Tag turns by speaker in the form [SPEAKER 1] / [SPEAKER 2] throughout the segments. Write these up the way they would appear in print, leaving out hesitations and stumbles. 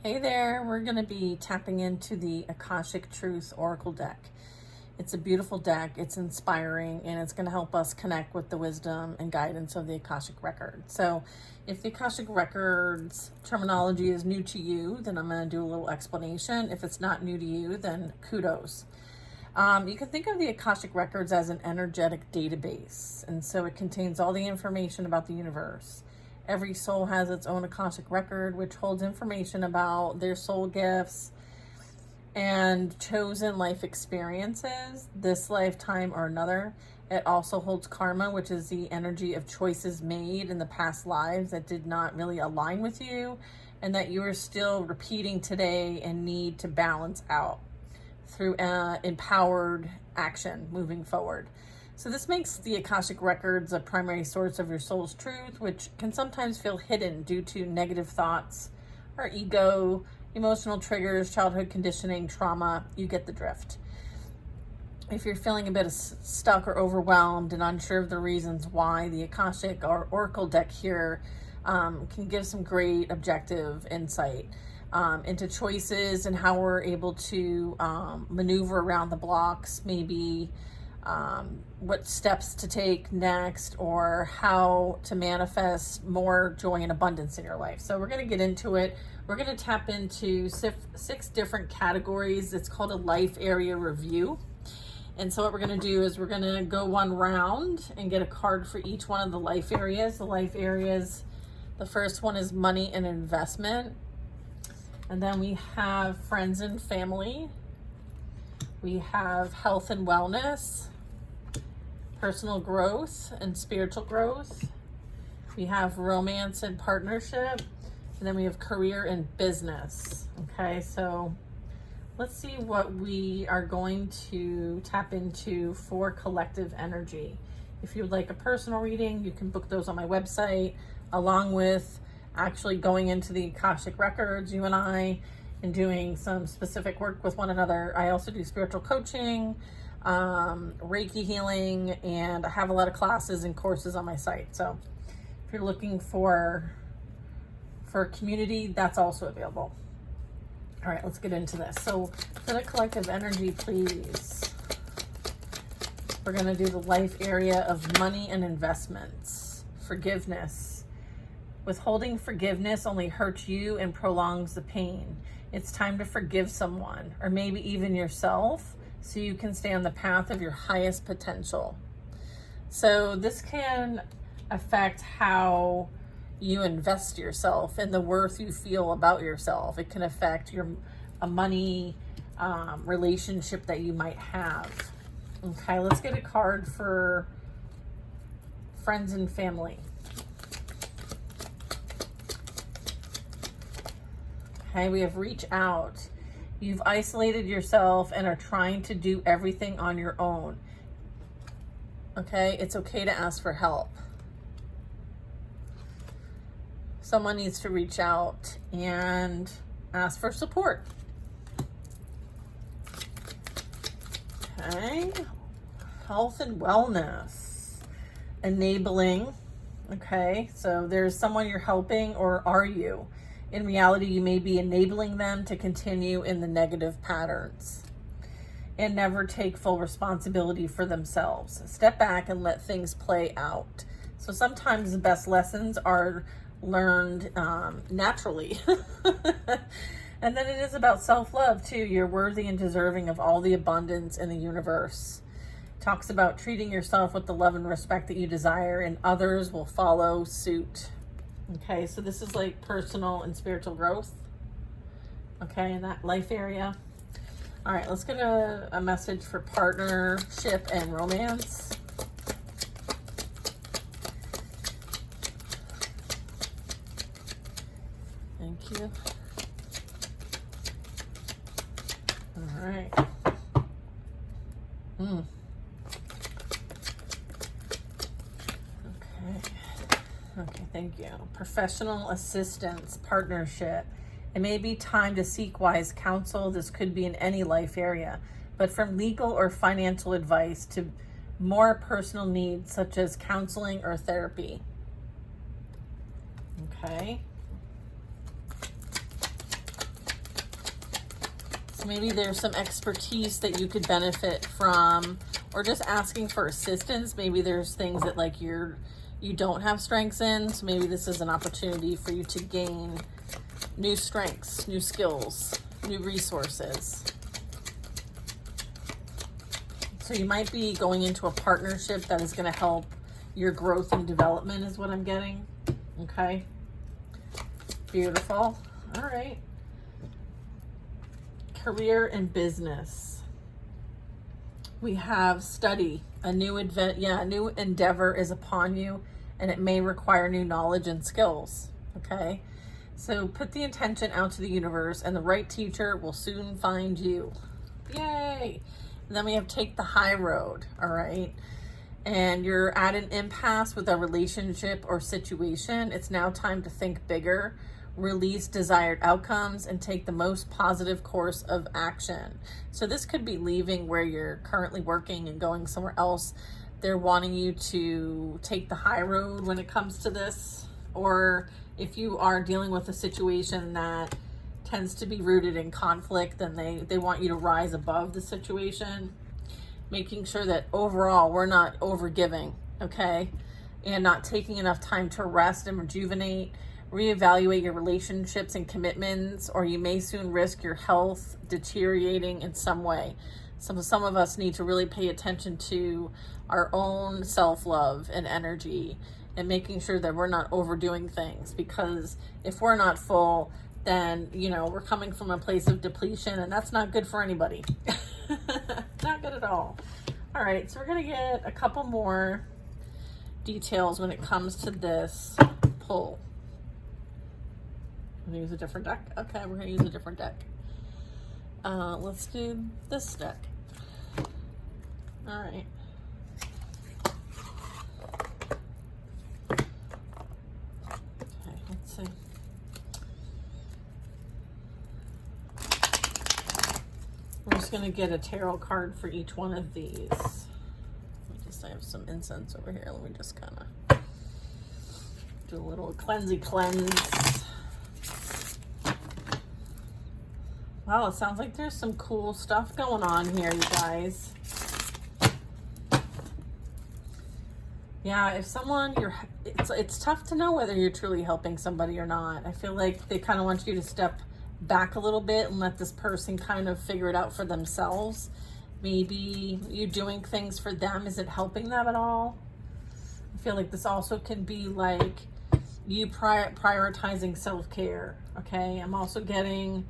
[SPEAKER 1] Hey there, we're going to be tapping into the Akashic Truth Oracle deck. It's a beautiful deck, it's inspiring, and it's going to help us connect with the wisdom and guidance of the Akashic Record. So if the Akashic Records terminology is new to you, then I'm going to do a little explanation. If it's not new to you, then kudos. You can think of the Akashic Records as an energetic database, and so it contains all the information about the universe. Every soul has its own Akashic Record, which holds information about their soul gifts and chosen life experiences, this lifetime or another. It also holds karma, which is the energy of choices made in the past lives that did not really align with you and that you are still repeating today and need to balance out through empowered action moving forward. So this makes the Akashic Records a primary source of your soul's truth, which can sometimes feel hidden due to negative thoughts or ego, emotional triggers, childhood conditioning, trauma. You get the drift. If you're feeling a bit stuck or overwhelmed and unsure of the reasons why, the Akashic or Oracle deck here can give some great objective insight into choices and how we're able to maneuver around the blocks, maybe what steps to take next, or how to manifest more joy and abundance in your life. So we're going to get into it. We're going to tap into six different categories. It's called a life area review. And so what we're going to do is we're going to go one round and get a card for each one of the life areas. The life areas, the first one is money and investment. And then we have friends and family. We have health and wellness, personal growth and spiritual growth. We have romance and partnership. And then we have career and business. Okay, so let's see what we are going to tap into for collective energy. If you would like a personal reading, you can book those on my website, along with actually going into the Akashic Records, you and I, and doing some specific work with one another. I also do spiritual coaching, Reiki healing, and I have a lot of classes and courses on my site. So if you're looking for community, that's also available. All right, let's get into this. So for the collective energy, please, we're going to do the life area of money and investments. Forgiveness. Withholding forgiveness only hurts you and prolongs the pain. It's time to forgive someone, or maybe even yourself, so you can stay on the path of your highest potential. So this can affect how you invest yourself and the worth you feel about yourself. It can affect a money relationship that you might have. Okay, let's get a card for friends and family. Okay, we have reach out. You've isolated yourself and are trying to do everything on your own. Okay, it's okay to ask for help. Someone needs to reach out and ask for support. Okay, health and wellness. Enabling. Okay, so there's someone you're helping, or are you? In reality, you may be enabling them to continue in the negative patterns and never take full responsibility for themselves. Step back and let things play out. So sometimes the best lessons are learned naturally. And then it is about self-love too. You're worthy and deserving of all the abundance in the universe. Talks about treating yourself with the love and respect that you desire, and others will follow suit. Okay, so this is like personal and spiritual growth. Okay, in that life area. All right, let's get a message for partnership and romance. Thank you. All right. Okay, thank you. Professional assistance, partnership. It may be time to seek wise counsel. This could be in any life area, but from legal or financial advice to more personal needs such as counseling or therapy. Okay. Maybe there's some expertise that you could benefit from, or just asking for assistance. Maybe there's things that like you don't have strengths in, so maybe this is an opportunity for you to gain new strengths, new skills, new resources. So you might be going into a partnership that is going to help your growth and development is what I'm getting. Okay. Beautiful. All right. Career and business. We have study. A new endeavor is upon you, and it may require new knowledge and skills. Okay. So put the intention out to the universe, and the right teacher will soon find you. Yay. And then we have take the high road. All right. And you're at an impasse with a relationship or situation. It's now time to think bigger, release desired outcomes, and take the most positive course of action. So this could be leaving where you're currently working and going somewhere else. They're wanting you to take the high road when it comes to this. Or if you are dealing with a situation that tends to be rooted in conflict, then they want you to rise above the situation, making sure that overall we're not overgiving, okay? And not taking enough time to rest and rejuvenate, reevaluate your relationships and commitments, or you may soon risk your health deteriorating in some way. Some of us need to really pay attention to our own self-love and energy, and making sure that we're not overdoing things, because if we're not full, then, you know, we're coming from a place of depletion, and that's not good for anybody. Not good at all. All right, so we're going to get a couple more details when it comes to this pull. I'm going to use a different deck. Okay, we're going to use a different deck. Let's do this deck. All right. Okay, let's see. I'm just going to get a tarot card for each one of these. I have some incense over here. Let me just kind of do a little cleanse. Wow, it sounds like there's some cool stuff going on here, you guys. Yeah, if someone it's tough to know whether you're truly helping somebody or not. I feel like they kind of want you to step back a little bit and let this person kind of figure it out for themselves. Maybe you doing things for them isn't helping them at all. I feel like this also can be like you prioritizing self-care. Okay, I'm also getting,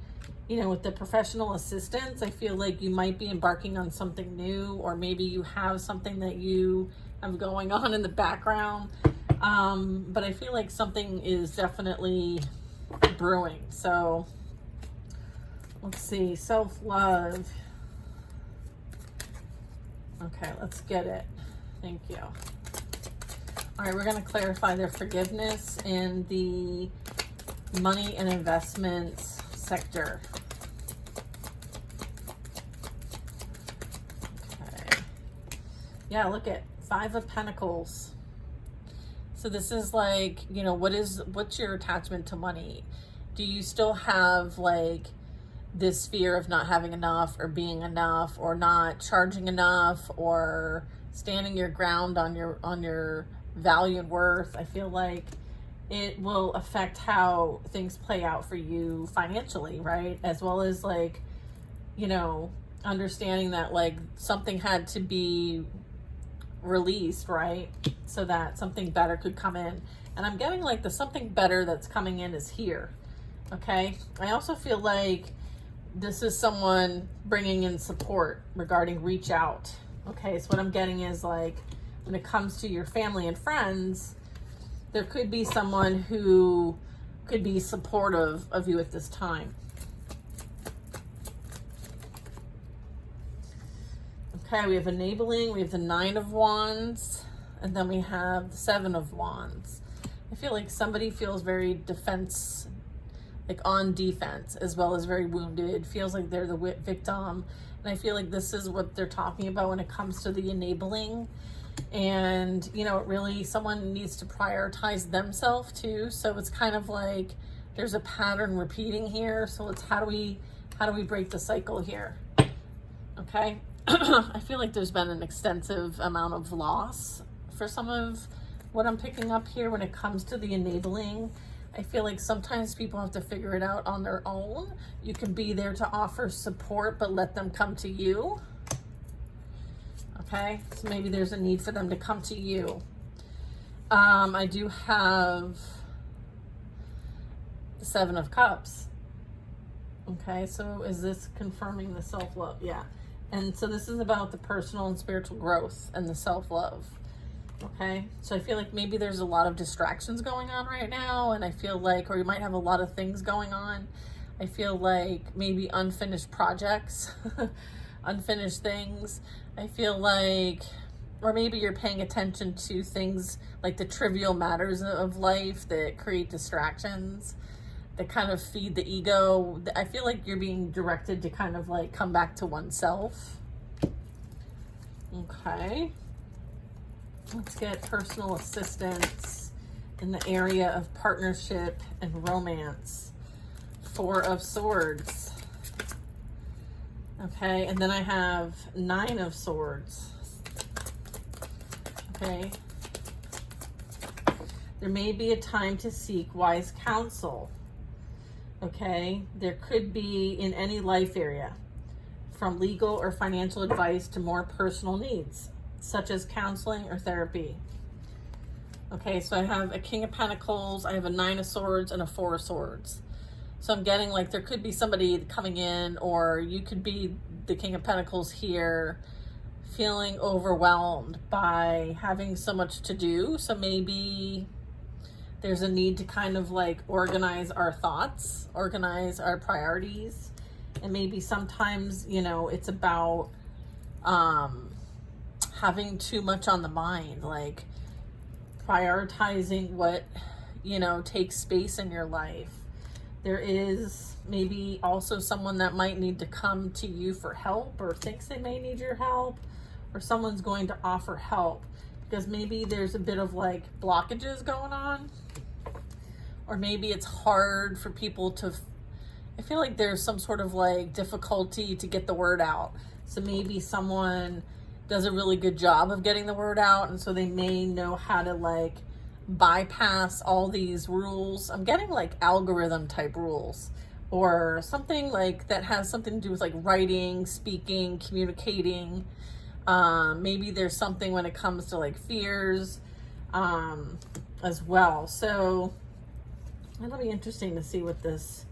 [SPEAKER 1] you know, with the professional assistance, I feel like you might be embarking on something new, or maybe you have something that you have going on in the background. But I feel like something is definitely brewing. So let's see, self-love. Okay, let's get it. Thank you. All right, we're going to clarify their forgiveness in the money and investments sector. Okay. Yeah, look at 5 of Pentacles. So this is like, you know, what's your attachment to money? Do you still have like this fear of not having enough, or being enough, or not charging enough, or standing your ground on your value and worth? I feel like it will affect how things play out for you financially, right? As well as like, you know, understanding that like something had to be released, right? So that something better could come in. And I'm getting like the something better that's coming in is here. Okay. I also feel like this is someone bringing in support regarding reach out. Okay, so what I'm getting is like when it comes to your family and friends, there could be someone who could be supportive of you at this time. Okay, we have enabling, we have the 9 of Wands, and then we have the 7 of Wands. I feel like somebody feels very on defense, as well as very wounded, feels like they're the victim. And I feel like this is what they're talking about when it comes to the enabling. And, you know, really someone needs to prioritize themselves too. So it's kind of like there's a pattern repeating here. So it's how do we How do we break the cycle here? Okay. I feel like there's been an extensive amount of loss for some of what I'm picking up here when it comes to the enabling. I feel like sometimes people have to figure it out on their own. You can be there to offer support, but let them come to you. Okay, so maybe there's a need for them to come to you. I do have the Seven of Cups. Okay, so is this confirming the self-love? Yeah. And so this is about the personal and spiritual growth and the self-love. Okay, so I feel like maybe there's a lot of distractions going on right now, and I feel like, or you might have a lot of things going on. I feel like maybe unfinished projects, unfinished things. I feel like, or maybe you're paying attention to things like the trivial matters of life that create distractions, that kind of feed the ego. I feel like you're being directed to kind of like come back to oneself. Okay. Let's get personal assistance in the area of partnership and romance. Four of Swords. Okay, and then I have Nine of Swords. Okay. There may be a time to seek wise counsel. Okay, there could be in any life area, from legal or financial advice to more personal needs, such as counseling or therapy. Okay, so I have a King of Pentacles, I have a Nine of Swords, and a Four of Swords. So I'm getting like there could be somebody coming in, or you could be the King of Pentacles here, feeling overwhelmed by having so much to do. So maybe there's a need to kind of like organize our thoughts, organize our priorities. And maybe sometimes, you know, it's about having too much on the mind, like prioritizing what, you know, takes space in your life. There is maybe also someone that might need to come to you for help, or thinks they may need your help, or someone's going to offer help because maybe there's a bit of like blockages going on, or maybe it's hard for people to, I feel like there's some sort of like difficulty to get the word out. So maybe someone does a really good job of getting the word out, and so they may know how to like bypass all these rules. I'm getting like algorithm type rules, or something like that has something to do with like writing, speaking, communicating. Maybe there's something when it comes to like fears as well. So it'll be interesting to see what this,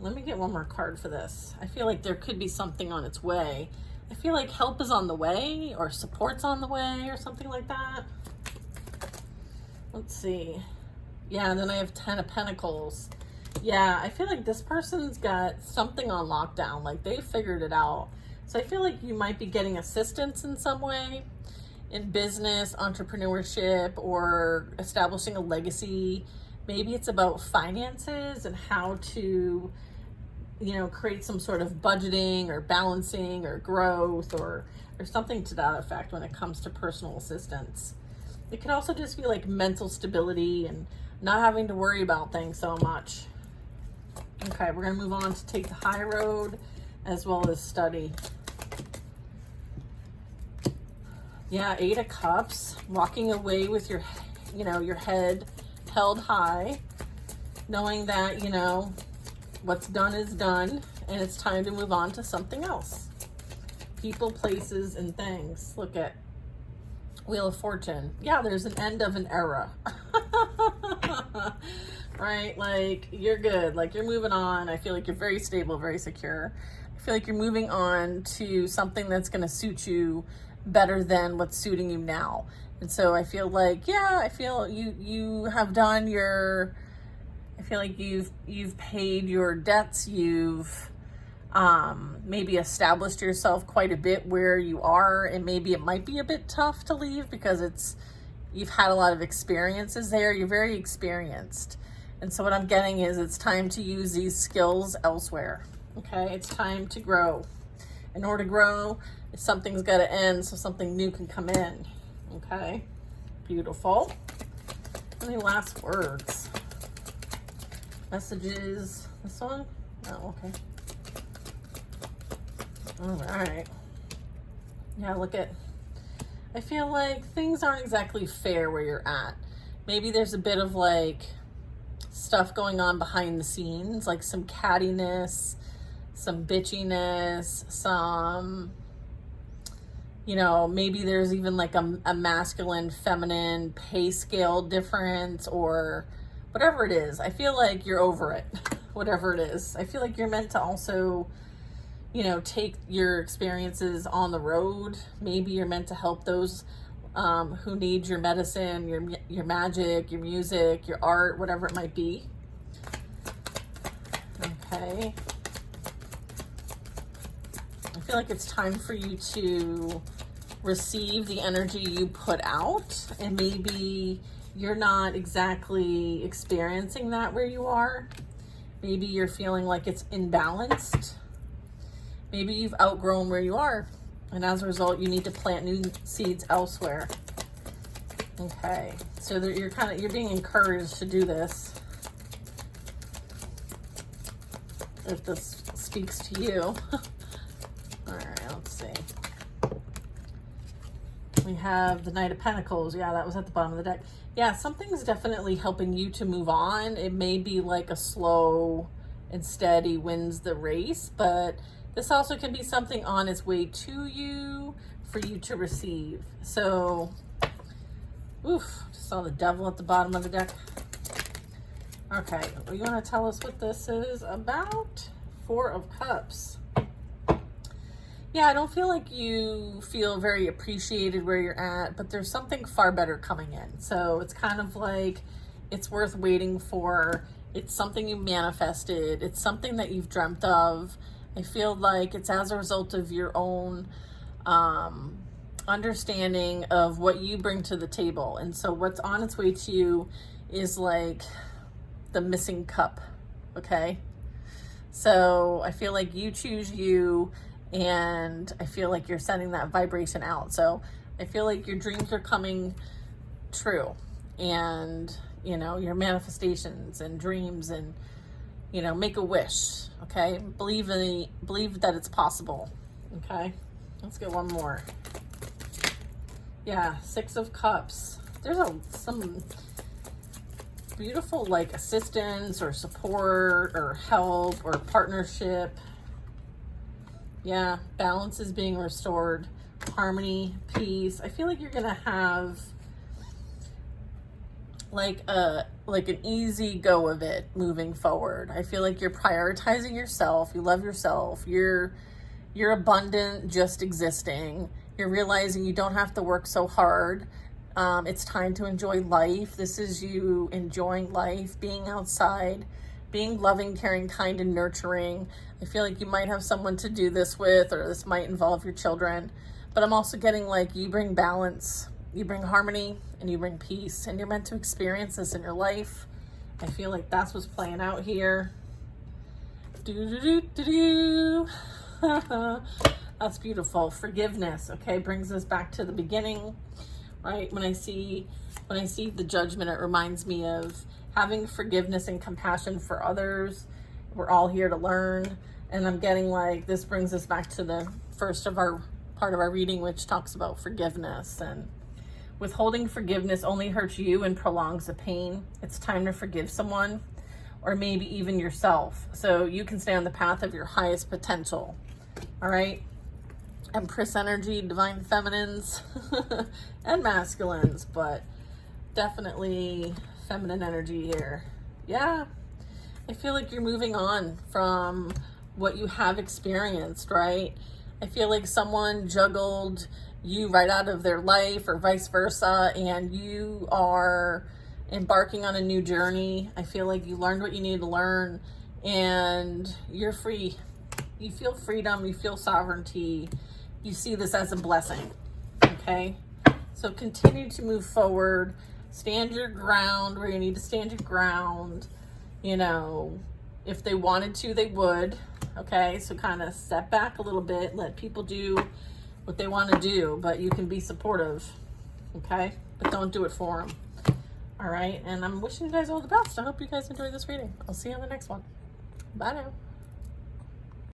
[SPEAKER 1] let me get one more card for this. I feel like there could be something on its way. I feel like help is on the way, or support's on the way, or something like that. Let's see. Yeah, and then I have 10 of Pentacles. Yeah, I feel like this person's got something on lockdown. Like they figured it out. So I feel like you might be getting assistance in some way in business, entrepreneurship, or establishing a legacy. Maybe it's about finances and how to, you know, create some sort of budgeting or balancing or growth, or something to that effect when it comes to personal assistance. It could also just be like mental stability and not having to worry about things so much. Okay, we're going to move on to take the high road as well as study. Yeah, Eight of Cups, walking away with your, you know, your head held high, knowing that, you know, what's done is done and it's time to move on to something else. People, places, and things. Look at Wheel of Fortune. Yeah, there's an end of an era. Right? Like, you're good. Like, you're moving on. I feel like you're very stable, very secure. I feel like you're moving on to something that's going to suit you better than what's suiting you now. And so I feel like, yeah, I feel you have done your, I feel like you've paid your debts. You've maybe established yourself quite a bit where you are, and maybe it might be a bit tough to leave because you've had a lot of experiences there. You're very experienced. And so what I'm getting is it's time to use these skills elsewhere. Okay, it's time to grow. In order to grow, something's got to end so something new can come in. Okay, beautiful. Any last words? Messages? This one? Oh, okay. All right. Yeah, I feel like things aren't exactly fair where you're at. Maybe there's a bit of like stuff going on behind the scenes, like some cattiness, some bitchiness, some, maybe there's even like a masculine, feminine pay scale difference or whatever it is. I feel like you're over it, whatever it is. I feel like you're meant to also, take your experiences on the road. Maybe you're meant to help those who need your medicine, your magic, your music, your art, whatever it might be. Okay. I feel like it's time for you to receive the energy you put out, and maybe you're not exactly experiencing that where you are. Maybe you're feeling like it's imbalanced. Maybe you've outgrown where you are, and as a result, you need to plant new seeds elsewhere. Okay, so you're being encouraged to do this. If this speaks to you. All right, let's see. We have the Knight of Pentacles. Yeah, that was at the bottom of the deck. Yeah, something's definitely helping you to move on. It may be like a slow and steady wins the race, but this also can be something on its way to you for you to receive. So, just saw the Devil at the bottom of the deck. Okay, well, you want to tell us what this is about? Four of Cups. Yeah, I don't feel like you feel very appreciated where you're at, but there's something far better coming in. So it's kind of like it's worth waiting for. It's something you manifested. It's something that you've dreamt of. I feel like it's as a result of your own understanding of what you bring to the table. And so what's on its way to you is like the missing cup, okay? So I feel like you choose you, and I feel like you're sending that vibration out. So I feel like your dreams are coming true, and your manifestations and dreams, and make a wish, okay? Believe that it's possible, okay? Let's get one more. Yeah, Six of Cups. There's some beautiful like assistance or support or help or partnership. Yeah, balance is being restored, harmony, peace. I feel like you're gonna have like an easy go of it moving forward. I feel like you're prioritizing yourself. You love yourself. You're abundant just existing. You're realizing you don't have to work so hard. It's time to enjoy life. This is you enjoying life, being outside, being loving, caring, kind, and nurturing. I feel like you might have someone to do this with, or this might involve your children. But I'm also getting like you bring balance, you bring harmony, and you bring peace. And you're meant to experience this in your life. I feel like that's what's playing out here. That's beautiful. Forgiveness, okay, brings us back to the beginning, right? When I see the Judgment, it reminds me of having forgiveness and compassion for others. We're all here to learn, and I'm getting like this brings us back to the first of our part of our reading, which talks about forgiveness. And withholding forgiveness only hurts you and prolongs the pain. It's time to forgive someone, or maybe even yourself, so you can stay on the path of your highest potential. All right. Empress energy, divine feminines and masculines, but definitely feminine energy here. Yeah, I feel like you're moving on from what you have experienced, right? I feel like someone juggled you right out of their life or vice versa, and you are embarking on a new journey. I feel like you learned what you needed to learn, and you're free. You feel freedom, you feel sovereignty. You see this as a blessing, okay? So continue to move forward. Stand your ground where you need to stand your ground. If they wanted to, they would, okay? So kind of step back a little bit. Let people do what they want to do, but you can be supportive, okay? But don't do it for them, all right? And I'm wishing you guys all the best. I hope you guys enjoyed this reading. I'll see you on the next one. Bye now.